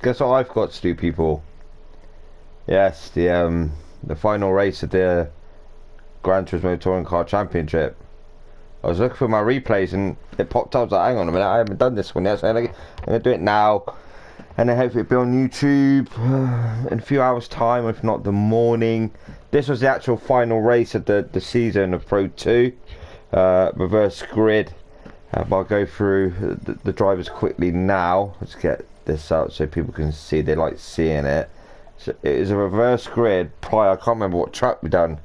guess what I've got to do, people? Yes, the final race of the Gran Turismo Touring Car Championship. I was looking for my replays and it popped up. I was like, hang on a minute, I haven't done this one yet, so I'm going to do it now. And then hopefully it'll be on YouTube in a few hours time, if not the morning. This was the actual final race of the season of Pro 2. Reverse grid. I'll go through the drivers quickly now. Let's get this out so people can see. They like seeing it. So it is a reverse grid prior. I can't remember what track we done.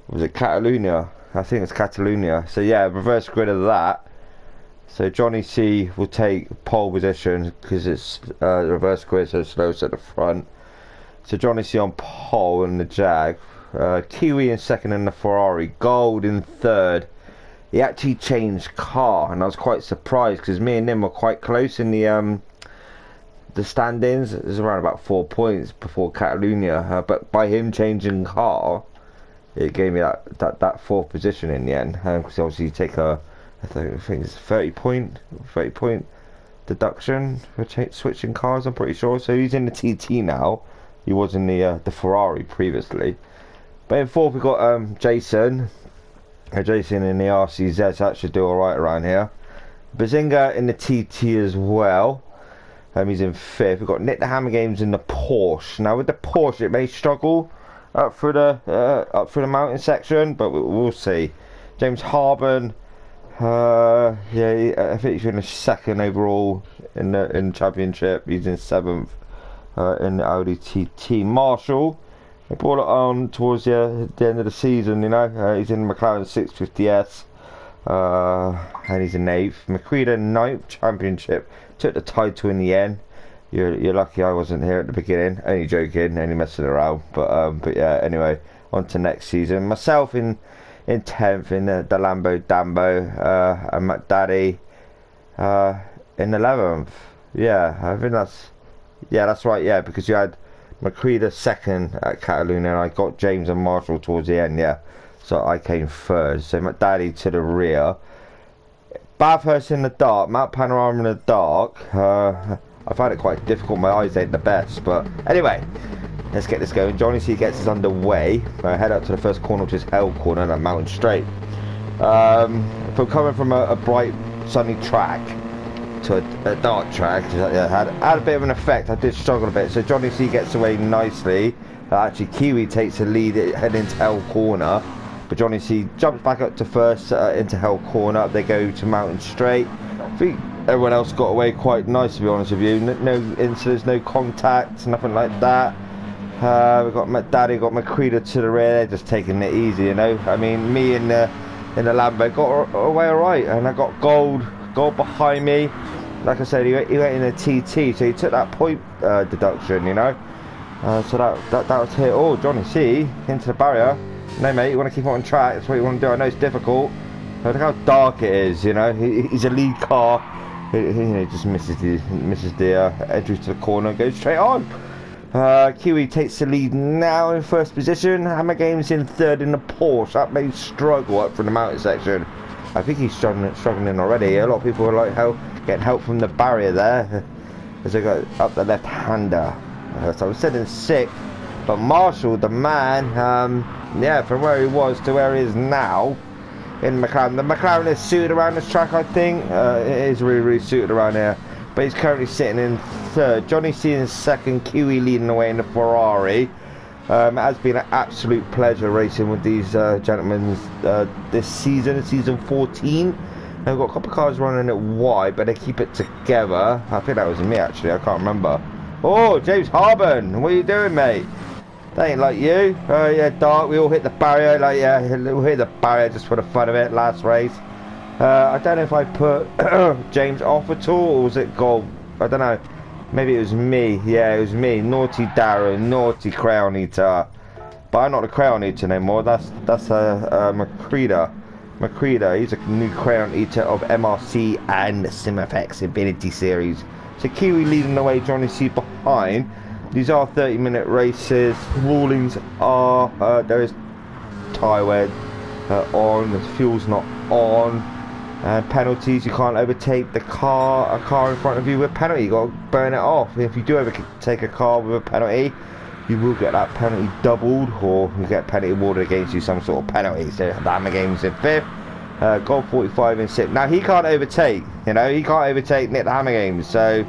Was it Catalunya? I think it's Catalunya. So yeah, reverse grid of that. So Johnny C will take pole position because it's reverse grid, so slowest at the front. So Johnny C on pole in the Jag. Kiwi in second in the Ferrari. Gold in third. He actually changed car, and I was quite surprised because me and him were quite close in the standings. It was around about 4 points before Catalunya, but by him changing car, it gave me that fourth position in the end. Because obviously you take I think it's 30 point deduction for switching cars. I'm pretty sure. So he's in the TT now. He was in the Ferrari previously. But in fourth we got Jason. Jason in the RCZ, so that should do alright around here. Bazinga in the TT as well. He's in fifth. We've got Nick the Hammer Games in the Porsche. Now with the Porsche it may struggle up through the mountain section, but we'll see. James Harben, I think he's in the second overall in the championship. He's in seventh in the Audi TT. Marshall, they brought it on towards the end of the season, you know. He's in the McLaren 650S, and he's in eighth. McCready ninth championship, took the title in the end. You're lucky I wasn't here at the beginning. Only joking, only messing around. But yeah, anyway, on to next season. Myself in 10th in the Lambo Dambo, and Matt Daddy in 11th. Yeah, I think that's right. Yeah, because you had McCready second at Catalunya, and I got James and Marshall towards the end. Yeah, so I came third. So Matt Daddy to the rear. Bathurst in the dark. Mount Panorama in the dark. I find it quite difficult. My eyes ain't the best, but anyway, let's get this going. Johnny C gets us underway. Head up to the first corner, which is Hell Corner, and that mountain straight. From coming from a bright, sunny track to a dark track, had a bit of an effect. I did struggle a bit. So Johnny C gets away nicely. Actually, Kiwi takes the lead heading into Hell Corner, but Johnny C jumps back up to first into Hell Corner. They go to mountain straight. I think everyone else got away quite nice, to be honest with you. No incidents, no contacts, nothing like that. We've got my daddy, got McCready to the rear. They're just taking it easy, you know. I mean, me in the Lambo got away alright, and I got gold behind me. Like I said, he went in a TT, so he took that point deduction, you know. So that was hit. Oh, Johnny C into the barrier. No, mate, you want to keep on track. That's what you want to do. I know it's difficult. Look how dark it is, you know. He's a lead car. He just misses the entry to the corner, goes straight on. Kiwi takes the lead now in first position. Hammer Games in third in the Porsche. That may struggle up from the mountain section. I think he's struggling already. A lot of people are like getting help from the barrier there as they go up the left-hander. So I was sitting sixth, but Marshall, the man, yeah, from where he was to where he is now in McLaren. The McLaren is suited around this track, I think. It is really suited around here. But he's currently sitting in third. Johnny C in second. Kiwi leading the way in the Ferrari. It has been an absolute pleasure racing with these gentlemen this season, season 14. They've got a couple of cars running it wide, but they keep it together. I think that was me, actually. I can't remember. Oh, James Harben, what are you doing, mate? That ain't like you. Yeah, dark. We all hit the barrier. Like, yeah, we'll hit the barrier just for the fun of it. Last race. I don't know if I put James off at all, or was it gold? I don't know. Maybe it was me. Yeah, it was me. Naughty Darren, naughty Crown Eater. But I'm not a Crown Eater anymore. That's McCready. McCready, he's a new Crown Eater of MRC and SimFX Infinity Series. So Kiwi leading the way, Johnny C behind. These are 30-minute races. Rulings are there is tyre wear on. The fuel's not on. And penalties, you can't overtake a car in front of you with penalty. You got to burn it off. If you do overtake a car with a penalty, you will get that penalty doubled, or you get penalty awarded against you some sort of penalty. So the Hammer Games in 5th, Gold 45 in 6th. Now he can't overtake, he can't overtake Nick the Hammer Games. So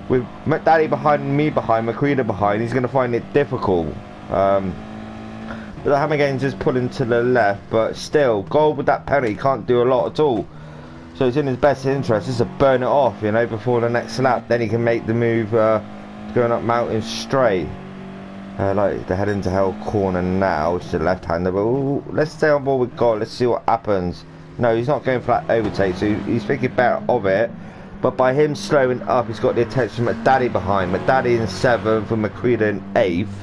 with McDaddy behind, me behind, McCready behind, he's going to find it difficult. But the Hammer Games is pulling to the left, but still, Gold with that penalty can't do a lot at all. So it's in his best interest just to burn it off, before the next lap. Then he can make the move going up Mountain Straight. Like the Head into Hell corner now, to the left-hander. But let's stay on board with Gold. Let's see what happens. No, he's not going for that overtake, so he's thinking better of it. But by him slowing up, he's got the attention of McDaddy behind. McDaddy in 7th and McCready in 8th.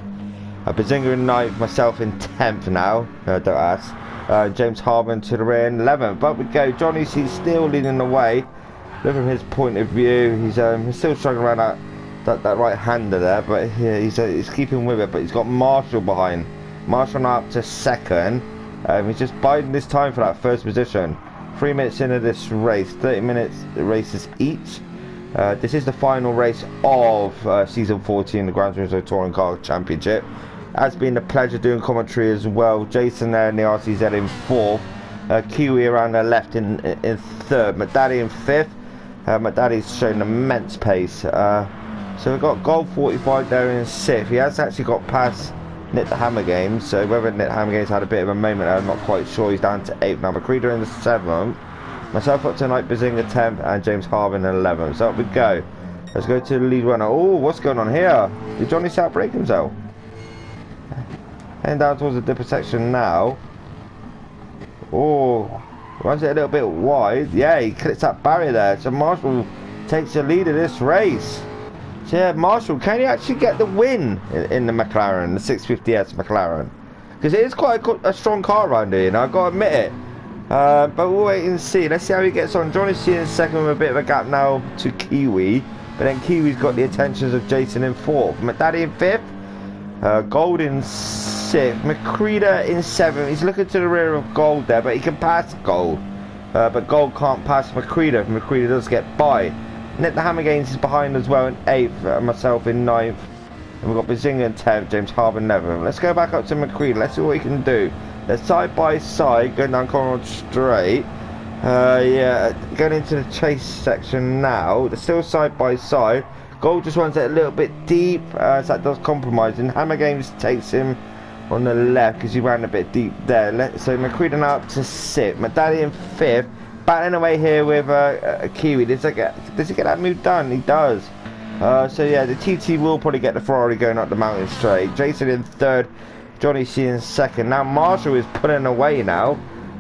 Bazinga in 9th, myself in 10th now, don't ask. James Harmon to the rear in 11th. But we go, Johnny C's still leading the way. Look from his point of view, he's still struggling around that right-hander there, but he's keeping with it. But he's got Marshall behind. Marshall now up to 2nd. He's just biding this time for that 1st position. 3 minutes into this race, 30 minutes races each. This is the final race of season 14, the Gran Turismo Touring Car Championship. Has been a pleasure doing commentary as well. Jason there in the RCZ in 4th. Kiwi around the left in 3rd. McDaddy in 5th. McDaddy's showing immense pace. So we've got Gold 45 there in 6th. He has actually got past Nick the Hammer Games. So whether Nick the Hammer Games had a bit of a moment, I'm not quite sure. He's down to 8th now. McCready in the 7th. Myself up tonight, Bazinga 10th, and James Harvin 11th. So up we go. Let's go to the lead runner. Oh, what's going on here? Did Johnny South break himself? Heading down towards the dipper section now. Oh, runs it a little bit wide. Yeah, he clips that barrier there. So Marshall takes the lead of this race. So yeah, Marshall, can he actually get the win in the McLaren, the 650S McLaren? Because it is quite a strong car around here, I've got to admit it. But we'll wait and see. Let's see how he gets on. Johnny C in 2nd with a bit of a gap now to Kiwi. But then Kiwi's got the attentions of Jason in 4th. McDaddy in 5th. Gold in 6th. McCready in 7th. He's looking to the rear of Gold there, but he can pass Gold. But Gold can't pass McCready. McCready does get by. Nick the Hammer Games is behind as well in 8th. Myself in 9th. And we've got Bazinga in 10th. James Harvin 11th. Let's go back up to McCready. Let's see what he can do. They're side by side, going down Conrad Straight. Yeah, going into the chase section now. They're still side by side. Gold just runs it a little bit deep, so that does compromise. And Hammer Games takes him on the left because he ran a bit deep there. So McCready now up to 6th. McDaddy in 5th. Battling away here with a Kiwi. Does he get that move done? He does. So yeah, the TT will probably get the Ferrari going up the mountain straight. Jason in 3rd. Johnny C in 2nd. Now Marshall is pulling away now.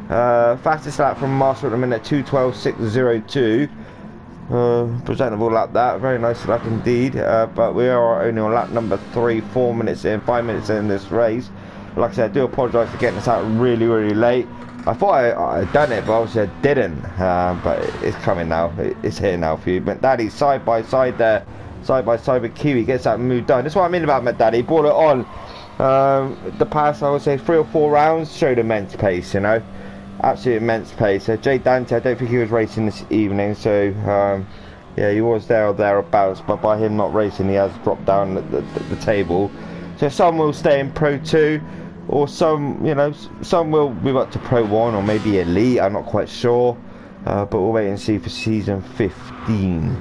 Fastest lap from Marshall at the minute, 2:12.602. Presentable lap that. Very nice lap indeed. But we are only on lap number 3, 4 minutes in, 5 minutes in this race. Like I said, I do apologise for getting this out really, really late. I thought I had done it, but obviously I didn't. But it's coming now. It's here now for you. McDaddy side by side there. Side by side with Kiwi. Gets that move done. That's what I mean about McDaddy. He brought it on. The past, I would say, 3 or 4 rounds showed immense pace, absolute immense pace. Jay Dante, I don't think he was racing this evening, so yeah, he was there or thereabouts, but by him not racing, he has dropped down the table. So some will stay in Pro 2, or some, some will move up to Pro 1 or maybe Elite. I'm not quite sure, but we'll wait and see for season 15.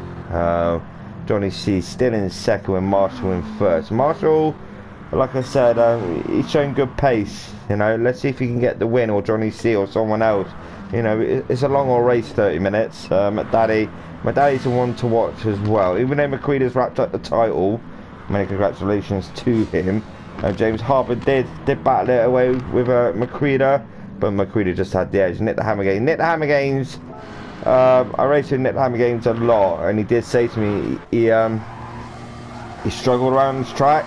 Johnny C still in 2nd with Marshall in 1st. Marshall, like I said, he's showing good pace. Let's see if he can get the win, or Johnny C or someone else. It's a long race, 30 minutes. McDaddy's the one to watch as well. Even though McCready's wrapped up the title, many congratulations to him. James Harper did battle it away with McCready, but McCready just had the edge. Nick the Hammer Games. Nick the Hammer Games. I raced with Nick the Hammer Games a lot, and he did say to me he struggled around this track.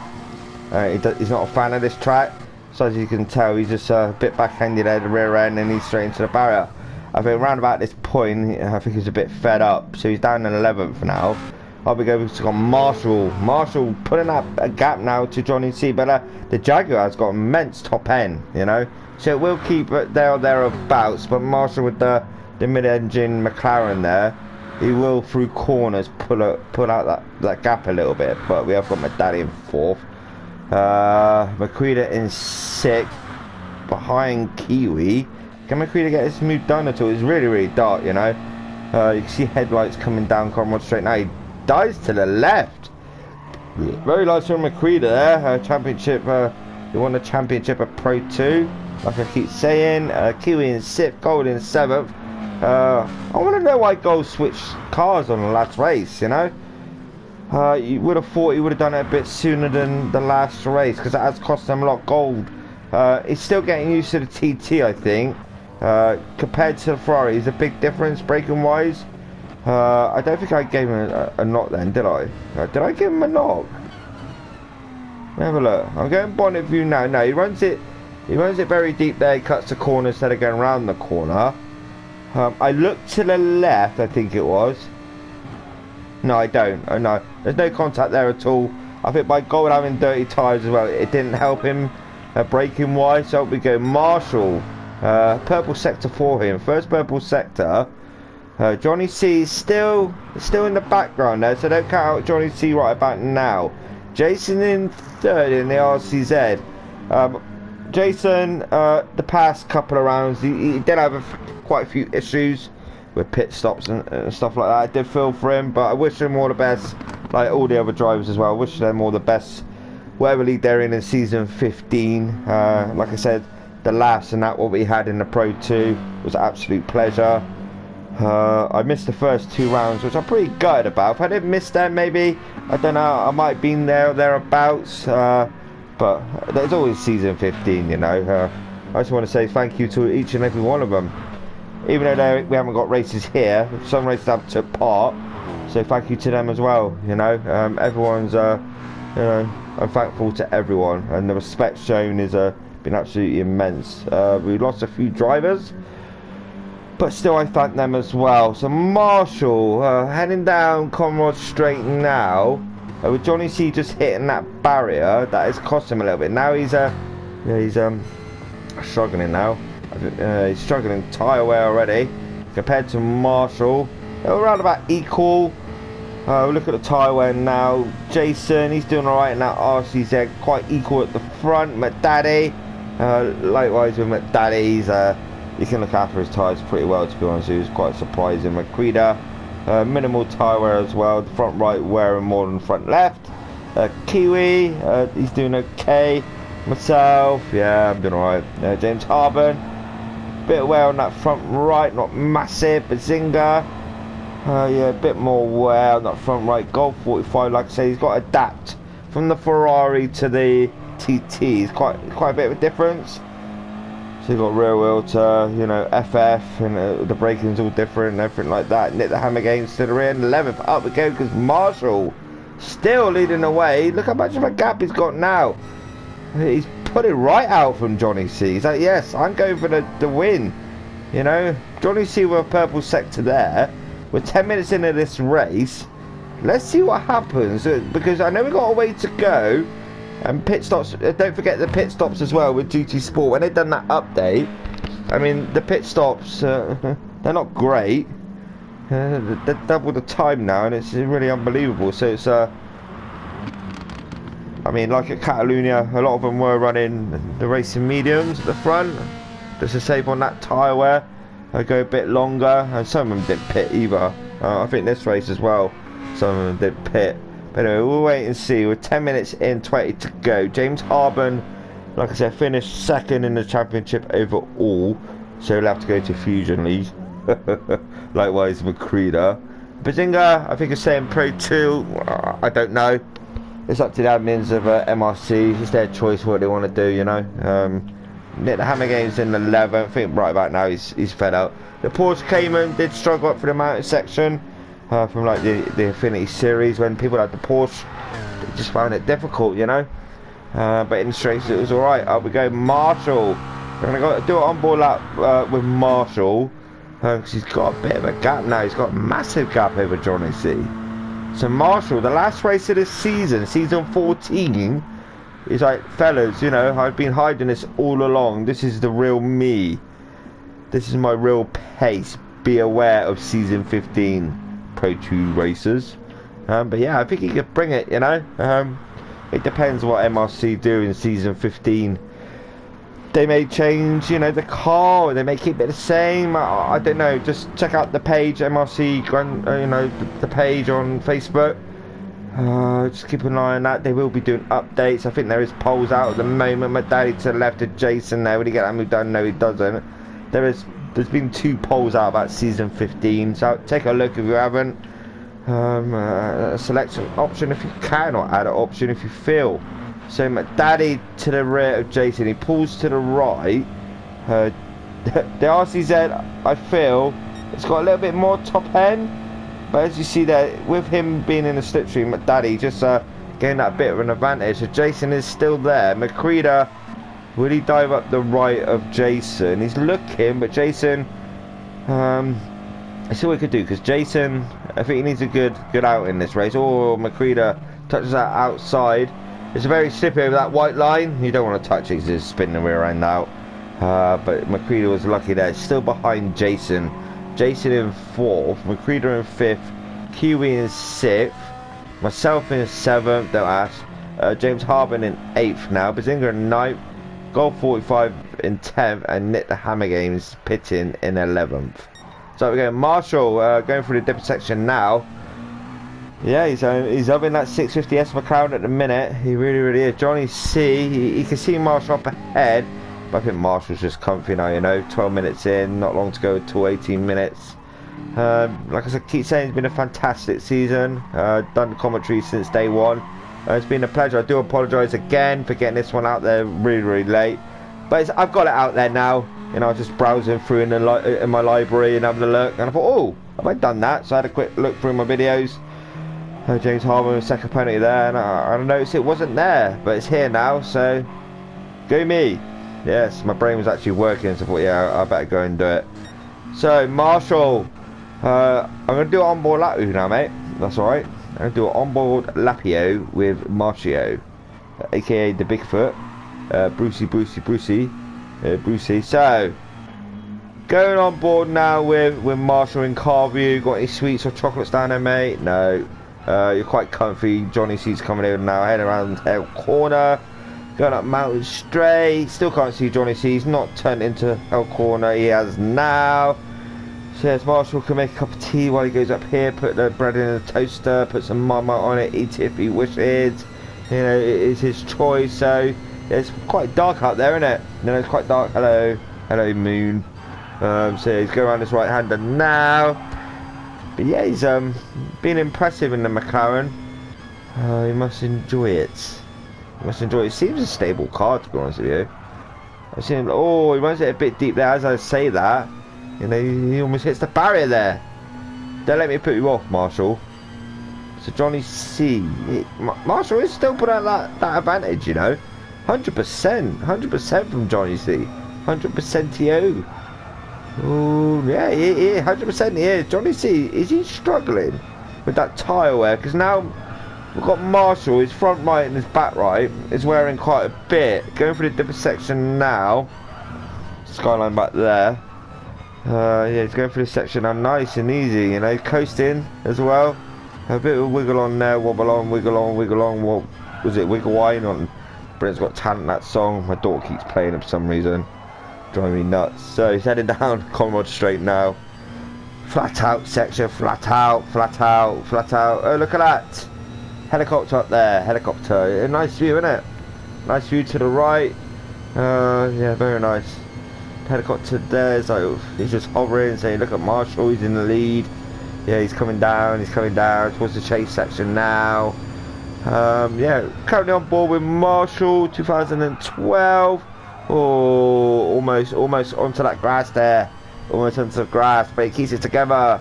He's not a fan of this track, so as you can tell, he's just a bit backhanded at the rear end, and he's straight into the barrier. I think around about this point, I think he's a bit fed up, so he's down in 11th now. Up we go, we've got Marshall. Marshall putting up a gap now to Johnny C. But the Jaguar's got immense top end, you know. So it will keep it there or thereabouts. But Marshall with the mid-engine McLaren there, he will through corners pull out that gap a little bit. But we have got McDaddy in 4th. Macready in 6th. Behind Kiwi. Can Macready get his move done at all? It's really, really dark, you know. You can see headlights coming down Conrad straight now. He dives to the left. Very nice from Macready there. Championship, he won the championship of Pro 2. Like I keep saying, Kiwi in 6th, Gold in 7th. I want to know why Gold switched cars on the last race, you know. You would have thought he would have done it a bit sooner than the last race, because that has cost them a lot of gold. He's still getting used to the TT, I think. Compared to the Ferrari, it's a big difference braking wise. I don't think I gave him a knock then, did I? Did I give him a knock? Let me have a look. I'm going bonnet view now. No, he runs it very deep there. He cuts the corner instead of going around the corner. I look to the left, I think it was. No, I don't. Oh, no, there's no contact there at all. I think by Gold having dirty tyres as well, it didn't help him braking wise. So we go Marshall. Purple sector for him. First purple sector. Johnny C is still in the background there, so don't count out Johnny C right about now. Jason in 3rd in the RCZ. Jason, the past couple of rounds, he did have quite a few issues with pit stops and stuff like that. I did feel for him, but I wish him all the best, like all the other drivers as well. I wish them all the best, whatever league they're in season 15. Like I said, the laughs and that what we had in the Pro 2 was an absolute pleasure. I missed the first 2 rounds, which I'm pretty gutted about. If I didn't miss them, maybe, I don't know, I might have been there or thereabouts. But there's always season 15, you know. I just want to say thank you to each and every one of them. Even though we haven't got races here, some races have took part. So thank you to them as well, you know. Everyone's, you know, I'm thankful to everyone. And the respect shown has been absolutely immense. We lost a few drivers, but still I thank them as well. So Marshall heading down Conrad Straight now, with Johnny C just hitting that barrier, that has cost him a little bit. Now he's struggling now. He's struggling tyre wear already compared to Marshall. They're around about equal. Look at the tyre wear now. Jason, he's doing alright in that RCZ, quite equal at the front. McDaddy, likewise with McDaddy, he can look after his tyres pretty well, to be honest. He was quite surprising. Macready, minimal tyre wear as well. The front right wearing more than front left. Kiwi, he's doing okay. Myself, yeah, I'm doing alright. James Harburn, bit of wear on that front right, not massive. Bazinga, yeah, a bit more wear on that front right. Golf 45, like I say, he's got to adapt from the Ferrari to the TT. It's quite a bit of a difference. So you've got rear wheel to, you know, FF, and the braking's all different and everything like that. Nick the hammer gains to the rear, and 11th up we go, because Marshall still leading the way. Look how much of a gap he's got now. He's put it right out from Johnny C. He's like, yes, I'm going for the win. You know, Johnny C with a purple sector there. We're 10 minutes into this race. Let's see what happens, because I know we've got a way to go. And pit stops, don't forget the pit stops as well with GT Sport. When they've done that update, I mean, the pit stops, they're not great. They're double the time now, and it's really unbelievable. So it's, I mean, like at Catalonia, a lot of them were running the racing mediums at the front, just to save on that tyre wear. They go a bit longer, and some of them didn't pit either. I think this race as well, some of them did pit. But anyway, we'll wait and see. We're 10 minutes in, 20 to go. James Harburn, like I said, finished 2nd in the championship overall, so he'll have to go to Fusion League. Likewise, Macready. Bazinga, I think, is saying Pro 2. I don't know. It's up to the admins of MRC. It's their choice what they want to do, you know. Nick the hammer game's in 11th. I think right about now he's fed up. The Porsche Cayman did struggle up for the mountain section. From like the Infinity series, when people had the Porsche, they just found it difficult, you know. But in the straights it was alright. Up we go, Marshall. We're going to do an on-board lap with Marshall, because he's got a bit of a gap now. He's got a massive gap over Johnny C. So Marshall, the last race of this season, season 14, is like, fellas, you know, I've been hiding this all along. This is the real me. This is my real pace. Be aware of season 15 Pro 2 racers. But yeah, I think he could bring it, you know. It depends what MRC do in season 15. They may change, you know, the car, or they may keep it the same. I don't know. Just check out the page, MRC, you know, the page on Facebook. Just keep an eye on that. They will be doing updates. I think there is polls out at the moment. My daddy to the left of Jason there. Would he get that move done? No, he doesn't. There's been 2 polls out about season 15. So take a look if you haven't. A selection option if you can, or add an option if you feel. So my daddy to the rear of Jason, he pulls to the right. The RCZ, I feel, it's got a little bit more top end, but as you see there, with him being in the slipstream, my daddy just getting that bit of an advantage. So Jason is still there. McCready, will he dive up the right of Jason? He's looking, but Jason, I see what he could do, because Jason, I think he needs a good out in this race. Oh, McCready touches that outside. It's very slippery over that white line. You don't want to touch it because it's spinning the rear end out. But McCready was lucky there. Still behind Jason. Jason in 4th. McCready in 5th. Kiwi in 6th. Myself in 7th. Don't ask. James Harbin in 8th now. Bazinga in 9th. Gold 45 in 10th. And Nick the Hammer Games pitting in 11th. So we're going Marshall going through the dipper section now. Yeah, he's up in that 650S McLaren at the minute. He really is. Johnny C, he can see Marshall up ahead, but I think Marshall's just comfy now, you know. 12 minutes in, not long to go till 18 minutes. Like I said, keep saying it's been a fantastic season. Done commentary since day one. It's been a pleasure. I do apologise again for getting this one out there really late, but I've got it out there now. You know, I was just browsing through in my library and having a look, and I thought, oh, have I done that? So I had a quick look through my videos. James Harbour with second penalty there, and I noticed it wasn't there, but it's here now, so go me. Yes, my brain was actually working, so I thought, yeah, I better go and do it. So Marshall, I'm going to do an onboard lap with you now, mate. That's alright. I'm going to do an onboard lapio with Marcio, aka the Bigfoot, Brucey. So going on board now with Marshall in car view. Got any sweets or chocolates down there, mate? No. You're quite comfy. Johnny C's coming in now, heading around Hill Corner, going up Mountain Straight. Still can't see Johnny C. He's not turned into Hill Corner. He has now. So yes, Marshall can make a cup of tea while he goes up here, put the bread in the toaster, put some Marmite on it, eat it if he wishes. You know, it is his choice. So yeah, it's quite dark out there, isn't it? You know, it's quite dark. Hello moon. So he's going around his right hander now. But yeah, he's been impressive in the McLaren. He must enjoy it. It seems a stable car, to be honest with you. I've seen him, oh, he runs it a bit deep there. As I say that, you know, he almost hits the barrier there. Don't let me put you off, Marshall. So Johnny C, Marshall is still putting out that advantage, you know. 100% from Johnny C. 100% TO. Oh yeah, 100% here. Johnny C, is he struggling with that tyre wear? Because now we've got Marshall, his front right and his back right is wearing quite a bit. Going through the dipper section now. Skyline back there. Yeah, he's going through the section now, nice and easy. You know, coasting as well. A bit of wiggle on there, wobble on, wiggle on. What was it? Wiggle wine on. Brent's Got Talent, that song. My daughter keeps playing it for some reason. Driving me nuts. So he's heading down Conrad Straight now. Flat out section, flat out. Oh, look at that. Helicopter up there, helicopter. A nice view, isn't it? Nice view to the right. Yeah, very nice. Helicopter there, so he's just hovering, saying, look at Marshall, he's in the lead. Yeah, he's coming down towards the chase section now. Yeah, currently on board with Marshall, 2012. Oh, almost onto that grass there. Almost onto the grass, but he keeps it together.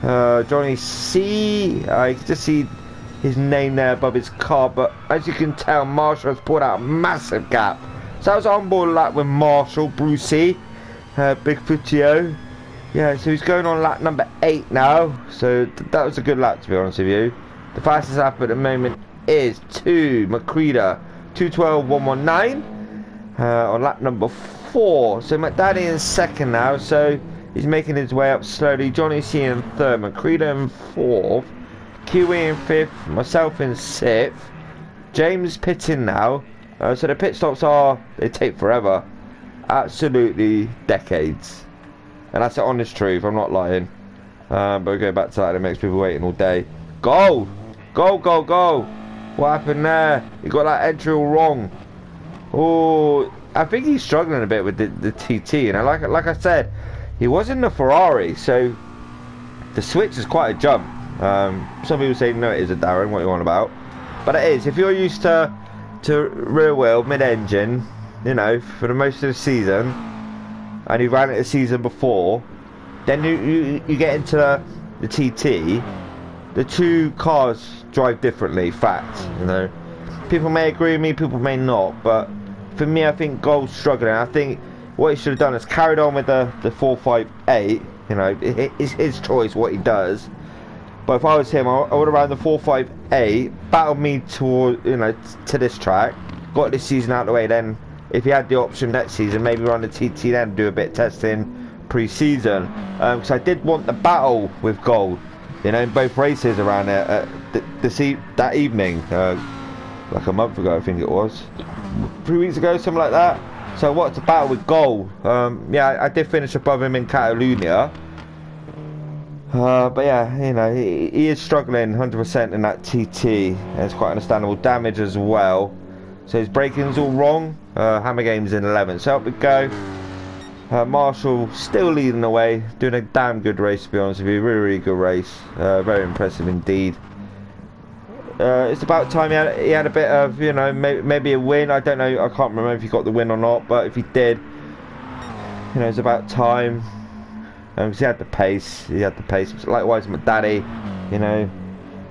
Johnny C, you can just see his name there above his car, but as you can tell, Marshall has pulled out a massive gap. So that was on board lap with Marshall, Brucey, Bigfootio. Yeah, so he's going on lap number 8 now. So that was a good lap, to be honest with you. The fastest lap at the moment is to Macreeda, 2:12.119 on lap number 4. So McDaddy in second now, so he's making his way up slowly. Johnny C in third, Macreeda in fourth, Kiwi in fifth, myself in sixth. James pitting now. So the pit stops they take forever. Absolutely decades. And that's the honest truth, I'm not lying. But we'll go back to that, it makes people waiting all day. Goal! Goal, goal, goal! What happened there? He got that entry all wrong. Oh, I think he's struggling a bit with the TT. And like I said, he was in the Ferrari, so the switch is quite a jump. Some people say, no, it isn't, Darren, what you on about? But it is. If you're used to rear wheel, mid-engine, you know, for the most of the season, and you ran it a season before, then you get into the TT. The two cars drive differently, fact, you know. People may agree with me, people may not, but for me, I think Gold's struggling. I think what he should have done is carried on with the 458, you know, it's his choice what he does. But if I was him, I would have ran the 458, battled me toward, you know, to this track, got this season out of the way. Then, if he had the option next season, maybe run the TT then, do a bit of testing pre-season. Because I did want the battle with Gold, you know, in both races around that evening, like a month ago, I think it was, 3 weeks ago, something like that. So I wanted to battle with Gold. Yeah, I did finish above him in Catalunya. But yeah, you know, he is struggling 100% in that TT. And it's quite understandable. Damage as well. So his braking's all wrong. Hammer Game's in 11th. So up we go. Marshall still leading the way. Doing a damn good race, to be honest with you. Really, really good race. Very impressive indeed. It's about time he had a bit of, you know, maybe a win. I don't know. I can't remember if he got the win or not. But if he did, you know, it's about time. Because he had the pace. Likewise, McDaddy, you know,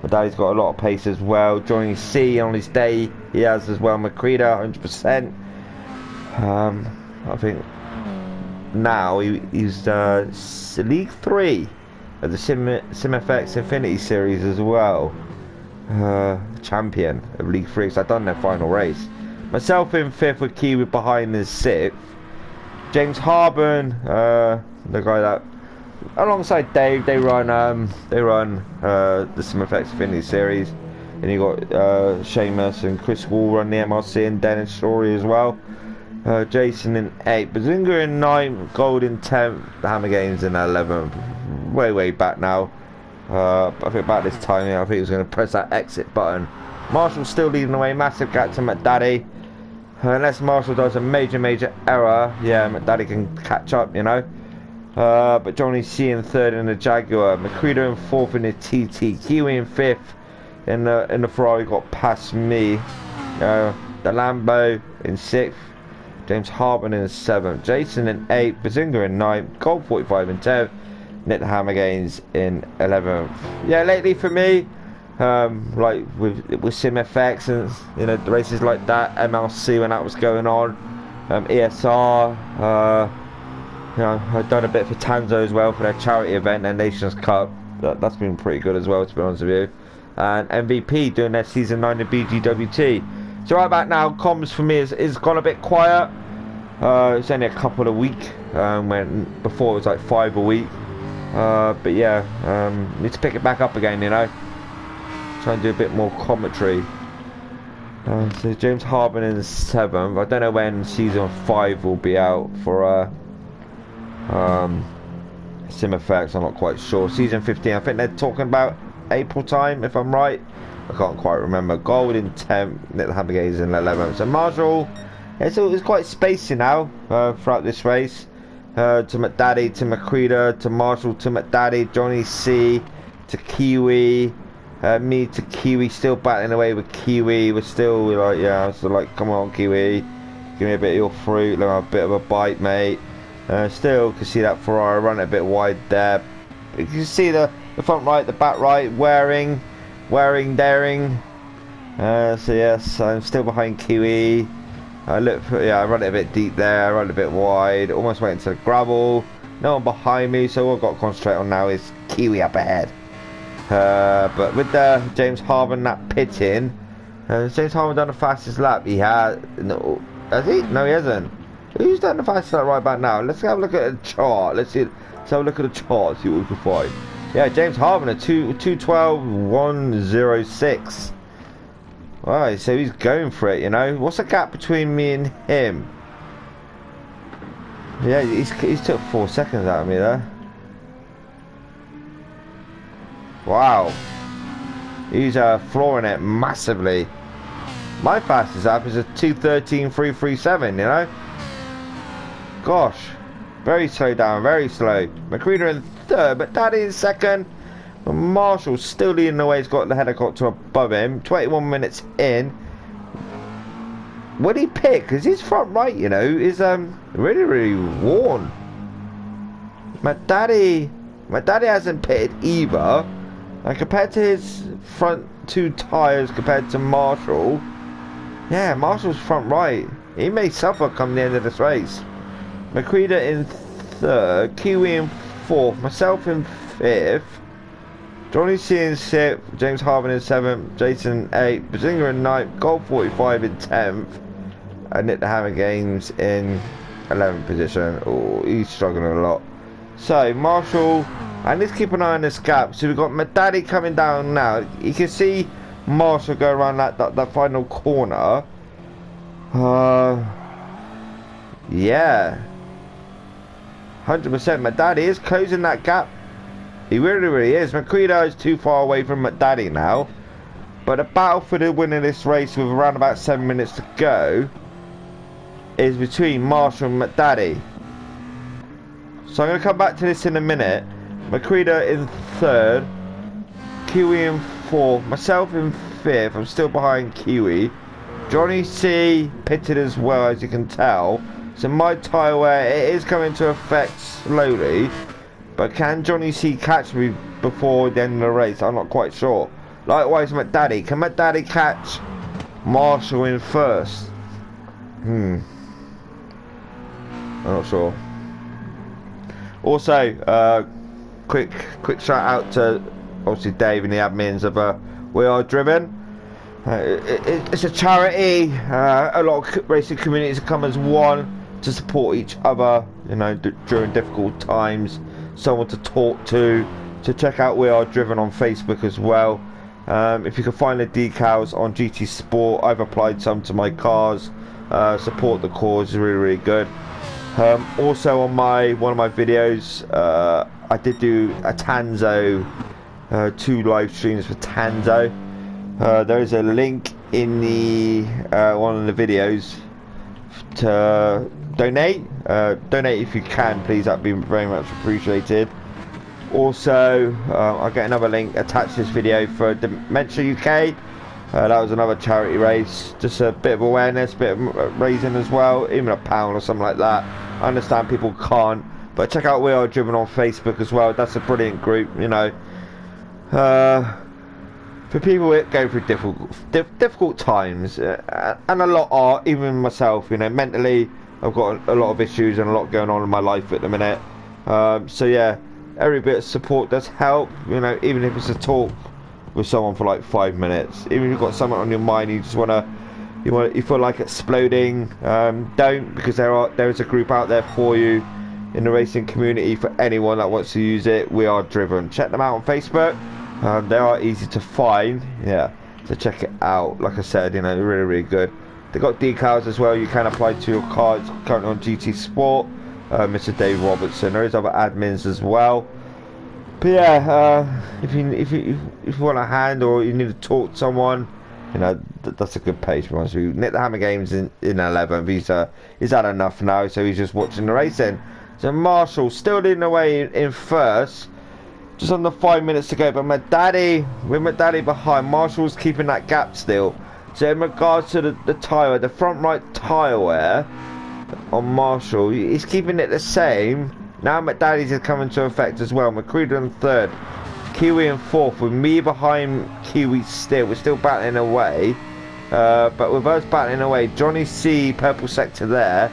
McDaddy's got a lot of pace as well. Johnny C on his day, he has as well. Macreeda, 100%. I think now he's League 3 of the SimFX Infinity Series as well. Champion of League 3, so I've done their final race. Myself in 5th with Kiwi behind in 6th. James Harburn, the guy that alongside Dave, they run the SimFX Infinity Series, and you got Seamus and Chris Wall run the MRC, and Dennis Story as well. Jason in 8th, Bazinga in 9th, Gold in 10th, the Hammer Games in 11th. Way back now. I think about this time, I think he was going to press that exit button. Marshall's still leading the way, massive gap to McDaddy. Unless Marshall does a major error, yeah, McDaddy can catch up, you know. But Johnny C in 3rd in the Jaguar, Macreeda in 4th in the TT, Kiwi in 5th in the Ferrari got past me. The Lambo in 6th, James Harburn in 7th, Jason in 8th, Bazinga in 9th, Gold 45 in 10th, Nick the Hammer Games in 11th. Yeah, lately for me, like with SimFX and, you know, the races like that, MRC when that was going on, ESR, you know, I've done a bit for Tanzo as well for their charity event, their Nations Cup. That's been pretty good as well, to be honest with you. And MVP doing their season 9 of BGWT. So right back now, comms for me is gone a bit quiet. It's only a couple a week, when before it was like 5 a week. But yeah, need to pick it back up again, you know. Try and do a bit more commentary. So James Harburn in 7th. I don't know when season 5 will be out for SimFX. I'm not quite sure. Season 15, I think they're talking about April time, if I'm right. I can't quite remember. Gold in 10th, Nick the Hammer Games in 11th. So Marshall, yeah, so it's quite spacey now throughout this race. To McDaddy, to Macreeda, to Marshall, to McDaddy, Johnny C, to Kiwi, me to Kiwi, still battling away with Kiwi. We're still like, yeah, so like, come on Kiwi, give me a bit of your fruit, like a bit of a bite, mate. Still can see that Ferrari run it a bit wide there. You can see the front right, the back right, wearing, daring. So yes, I'm still behind Kiwi. I run it a bit deep there, I run it a bit wide, almost went into the gravel. No one behind me, so all I've got to concentrate on now is Kiwi up ahead. But with the James Harden that pit in, James Harden done the fastest lap he had. No, has he? No, he hasn't. Who's done the fastest lap right about now? Let's have a look at the chart. Let's have a look at the chart, see what we can find. Yeah, James Harden at 2:12.106. Alright, so he's going for it, you know. What's the gap between me and him? Yeah, he's took 4 seconds out of me there. Wow. He's flooring it massively. My fastest lap is a 2:13.337, you know. Gosh. Very slow down, very slow. McCready in third, but Daddy in second. Marshall still leading the way. He's got the helicopter above him. 21 minutes in. What did he pick? Because his front right, you know, is really, really worn. My daddy hasn't pitted either. And compared to his front two tyres compared to Marshall, yeah, Marshall's front right, he may suffer come the end of this race. McCready in third, Kiwi in fourth, myself in fifth, Johnny C in sixth, James Harden in seventh, Jason 8th, Bazinga in ninth, Gold 45 in 10th, and Nick the Hammer Games in 11th position. Oh, he's struggling a lot. So Marshall, and let's keep an eye on this gap. So we've got my daddy coming down now. You can see Marshall go around that final corner. Yeah, 100%. My daddy is closing that gap. He really, really is. McCready is too far away from McDaddy now. But the battle for the win of this race with around about 7 minutes to go is between Marshall and McDaddy. So I'm going to come back to this in a minute. McCready in third, Kiwi in fourth, myself in fifth. I'm still behind Kiwi. Johnny C pitted as well, as you can tell. So my tyre wear, it is coming to effect slowly. But can Johnny C catch me before the end of the race? I'm not quite sure. Likewise, McDaddy. Can McDaddy catch Marshall in first? I'm not sure. Also, quick shout out to obviously Dave and the admins of We Are Driven. It's a charity. A lot of racing communities have come as one to support each other, you know, during difficult times. Someone to talk to check out We Are Driven on Facebook as well. If you can find the decals on GT Sport, I've applied some to my cars. Support the cause, is really, really good. Also on one of my videos, I did do a Tanzo, 2 live streams for Tanzo. There is a link in the one of the videos to donate. Donate if you can, please. That'd be very much appreciated. Also, I'll get another link attached to this video for Dementia UK. That was another charity race. Just a bit of awareness, bit of raising as well. Even £1 or something like that. I understand people can't, but check out We Are Driven on Facebook as well. That's a brilliant group, you know. For people going through difficult times, and a lot are, even myself, you know, mentally, I've got a lot of issues and a lot going on in my life at the minute. So yeah, every bit of support does help, you know, even if it's a talk with someone for like 5 minutes. Even if you've got someone on your mind, you feel like exploding, don't, because there is a group out there for you in the racing community for anyone that wants to use it. We Are Driven. Check them out on Facebook. They are easy to find, yeah, so check it out. Like I said, you know, really, really good. They got decals as well. You can apply to your car. It's currently on GT Sport. Mr. Dave Robertson. There is other admins as well. But yeah, if you want a hand or you need to talk to someone, you know, that's a good page. To be honest with you. Nick the Hammer Games in 11th. He's had enough now, so he's just watching the racing. So Marshall still leading the way in first. Just under 5 minutes to go, but with my daddy behind, Marshall's keeping that gap still. So in regards to the tyre, the front right tyre wear on Marshall, he's keeping it the same. Now McDaddy's is coming to effect as well. McCready in third, Kiwi in fourth, with me behind Kiwi still. We're still battling away, but with us battling away, Johnny C, purple sector there.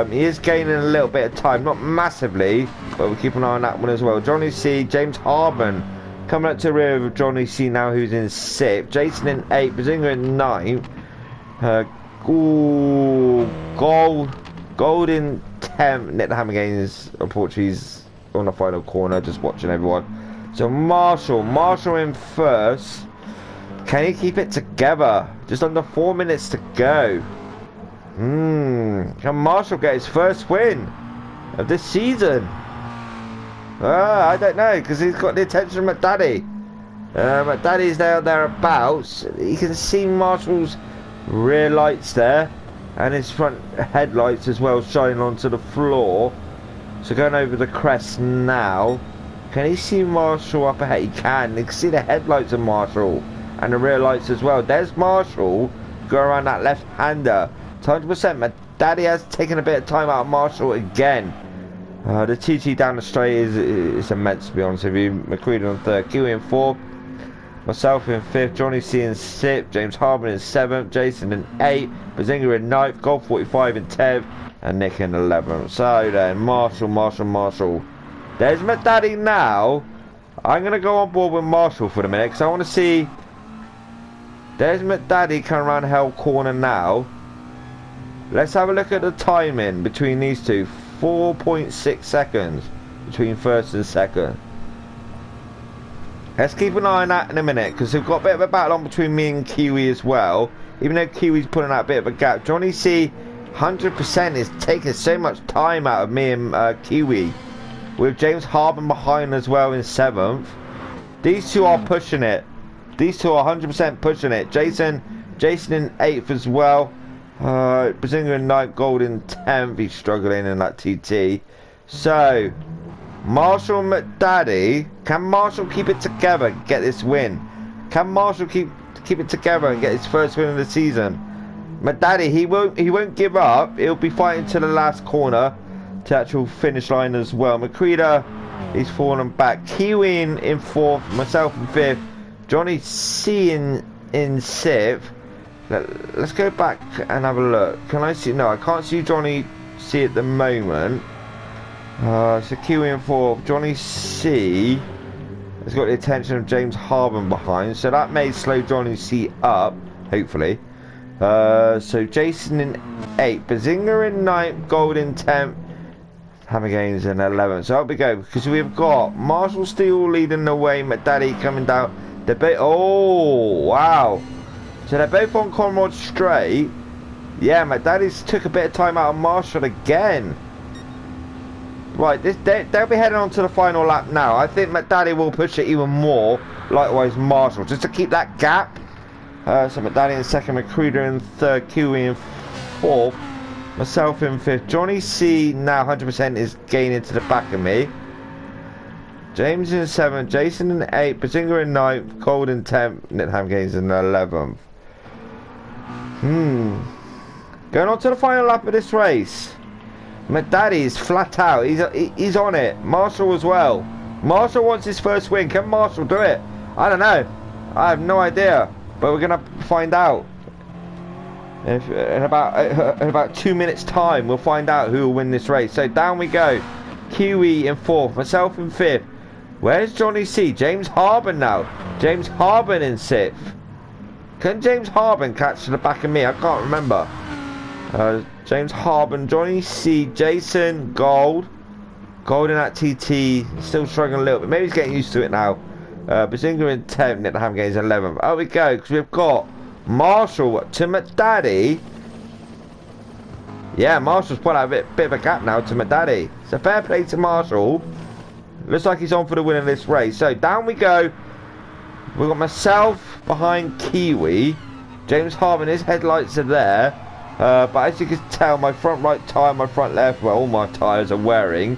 He is gaining a little bit of time, not massively, but we'll keep an eye on that one as well. Johnny C, James Harden Coming up to the rear of Johnny C now, who's in 6th. Jason in 8th. Bazinga in 9th. Gold in 10th. Nick the Hammer Gaines, unfortunately, he's on the final corner, just watching everyone. So Marshall in 1st. Can he keep it together? Just under 4 minutes to go. Can Marshall get his first win of this season? I don't know, because he's got the attention of McDaddy. McDaddy's thereabouts. You can see Marshall's rear lights there, and his front headlights as well, shining onto the floor. So going over the crest now. Can he see Marshall up ahead? He can. You can see the headlights of Marshall and the rear lights as well. There's Marshall going around that left-hander. 100%. McDaddy has taken a bit of time out of Marshall again. The TT down the straight is immense, to be honest with you. McCready on 3rd, Kiwi in 4th, myself in 5th, Johnny C in 6th, James Harbour in 7th, Jason in 8th, Bazinga in 9th, Golf 45 in 10th, and Nick in 11th. So then, Marshall. There's McDaddy now. I'm going to go on board with Marshall for the minute, because I want to see. There's McDaddy coming around Hell Corner now. Let's have a look at the timing between these two. 4.6 seconds between 1st and 2nd. Let's keep an eye on that in a minute, because we've got a bit of a battle on between me and Kiwi as well. Even though Kiwi's putting out a bit of a gap, Johnny C 100% is taking so much time out of me and Kiwi, with James Harbour behind as well in 7th. These two are pushing it. These two are 100% pushing it. Jason in 8th as well. Bazinga in 9th, Gold in 10th. He's struggling in that TT. So Marshall and McDaddy. Can Marshall keep it together and get this win? Can Marshall keep it together and get his first win of the season? McDaddy, he won't give up. He'll be fighting to the last corner, to actual finish line as well. McCready, he's fallen back. Kiwi in 4th, myself in 5th, Johnny C in 6th. Let's go back and have a look. Can I see? No, I can't see Johnny C at the moment. So Kiwi in 4th, Johnny C has got the attention of James Harbour behind, so that may slow Johnny C up, hopefully. So Jason in 8th, Bazinga in 9th, Gold in 10th, Hammer Gaines in 11th. So up we go, because we've got Marshall Steele leading the way, McDaddy coming down. Oh, wow. So they're both on Conrad straight. Yeah, McDaddy's took a bit of time out of Marshall again. Right, they'll be heading on to the final lap now. I think McDaddy will push it even more. Likewise Marshall, just to keep that gap. So McDaddy in 2nd, McCready in 3rd, Kiwi in 4th, myself in 5th. Johnny C now 100% is gaining to the back of me. James in 7th, Jason in 8th, Bazinga in 9th, Gold in 10th, Nick Ham Gaines in 11th. Going on to the final lap of this race. McDaddy's flat out. He's on it. Marshall as well. Marshall wants his first win. Can Marshall do it? I don't know. I have no idea. But we're going to find out. In about 2 minutes time, we'll find out who will win this race. So down we go. Kiwi in 4th, myself in 5th. Where's Johnny C? James Harbour now. James Harbour in 6th. Can James Harbour catch to the back of me? I can't remember. James Harbour, Johnny C, Jason, Gold in that TT, still struggling a little bit. Maybe he's getting used to it now. Bazinga in 10th, Nick the Ham Gaines 11th. Out we go, because we've got Marshall to McDaddy. Yeah, Marshall's put out a bit of a gap now to McDaddy. So fair play to Marshall. Looks like he's on for the win of this race. So down we go. We've got myself behind Kiwi. James Harbour, his headlights are there. But as you can tell, my front right tyre, my front left, well, all my tyres are wearing.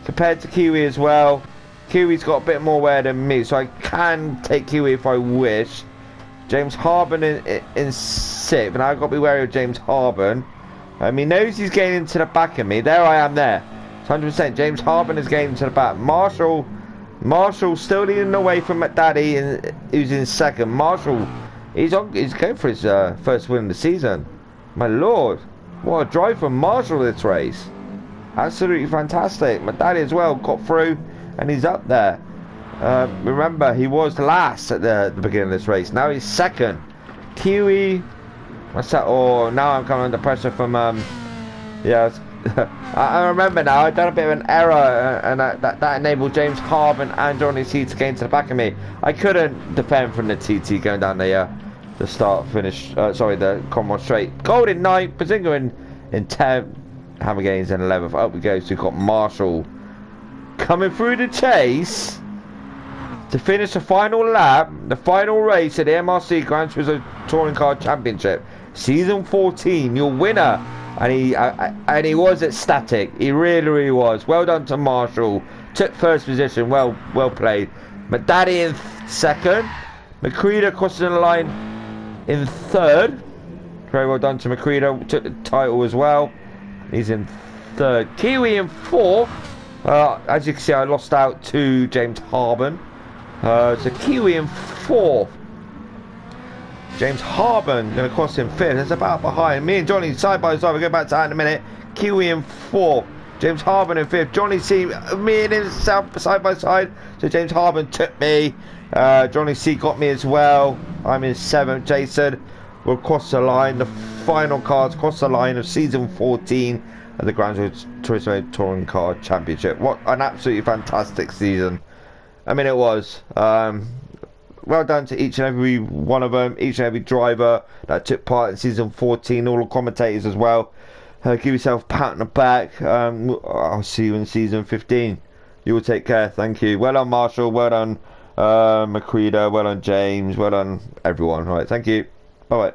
Compared to Kiwi as well, Kiwi's got a bit more wear than me, so I can take Kiwi if I wish. James Harbour in 6th, and I've got to be wary of James Harbour. He knows he's getting to the back of me. There I am there. 100%. James Harbour is getting to the back. Marshall still leading away from McDaddy, who's in 2nd. Marshall, he's going for his first win of the season. My lord, what a drive from Marshall this race. Absolutely fantastic. McDaddy as well got through, and he's up there. Remember, he was last at the beginning of this race. Now he's second. Kiwi, what's that? Oh, now I'm coming under pressure from yeah. I remember now. I done a bit of an error, and that enabled James Harbin and Johnny C to get into the back of me. I couldn't defend from the TT going down the start finish. Sorry, the Commonwealth straight. Gold in 9th, Bazinga in 10th, Hammer Gaines in 11th. Up we go. So we've got Marshall coming through the chase to finish the final lap, the final race at the MRC Grand Turismo Touring Car Championship, Season 14. Your winner. And he was ecstatic. He really was. Well done to Marshall. Took first position. Well played. McDaddy in second. Macready crossing the line in third. Very well done to Macready. Took the title as well. He's in third. Kiwi in fourth. As you can see, I lost out to James Harbin. So Kiwi in fourth. James Harbin going to cross him fifth. It's about behind. Me and Johnny side by side. We'll go back to that in a minute. Kiwi in fourth. James Harbin in fifth. Johnny C. Me and him side by side. So James Harbin took me. Johnny C. got me as well. I'm in seventh. Jason will cross the line. The final cars cross the line of season 14 of the Grand Turismo Touring Car Championship. What an absolutely fantastic season. I mean, it was. Well done to each and every one of them, each and every driver that took part in season 14, all the commentators as well. Give yourself a pat on the back. I'll see you in season 15. You will take care. Thank you. Well done, Marshall. Well done, Macready. Well done, James. Well done, everyone. Right. Thank you. Bye-bye.